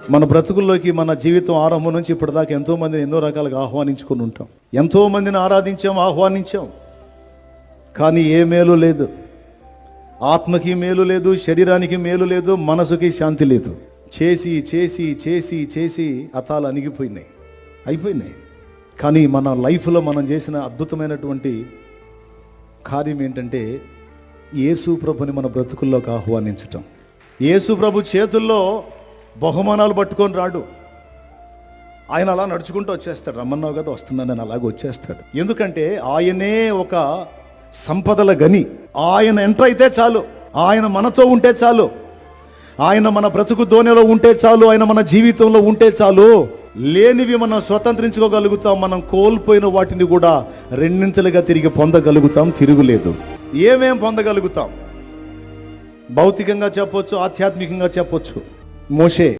మన బ్రతుకుల్లోకి మన జీవితం ఆరంభం నుంచి ఇప్పటిదాకా ఎంతోమందిని ఎన్నో రకాలుగా ఆహ్వానించుకుని ఉంటాం, ఎంతోమందిని ఆరాధించాం, ఆహ్వానించాం. కానీ ఏ మేలు లేదు. ఆత్మకి మేలు లేదు, శరీరానికి మేలు లేదు, మనసుకి శాంతి లేదు. చేసి చేసి చేసి చేసి అతాలు అయిపోయినాయి. కానీ మన లైఫ్లో మనం చేసిన అద్భుతమైనటువంటి కార్యం ఏంటంటే యేసు ప్రభుని మన బ్రతుకుల్లోకి ఆహ్వానించటం. యేసు ప్రభు చేతుల్లో బహుమానాలు పట్టుకొని రాడు. ఆయన అలా నడుచుకుంటూ వచ్చేస్తాడు. రమ్మన్నావు కదా, వస్తున్నాను అని అలాగే వచ్చేస్తాడు. ఎందుకంటే ఆయనే ఒక సంపదల గని. ఆయన ఎంటర్ అయితే చాలు, ఆయన మనతో ఉంటే చాలు, ఆయన మన బ్రతుకు దోణిలో ఉంటే చాలు, ఆయన మన జీవితంలో ఉంటే చాలు. లేనివి మనం స్వతంత్రించుకోగలుగుతాం. మనం కోల్పోయిన వాటిని కూడా రెండింతలుగా తిరిగి పొందగలుగుతాం. తిరుగులేదు. ఏమేం పొందగలుగుతాం? భౌతికంగా చెప్పొచ్చు, ఆధ్యాత్మికంగా చెప్పొచ్చు. మోషే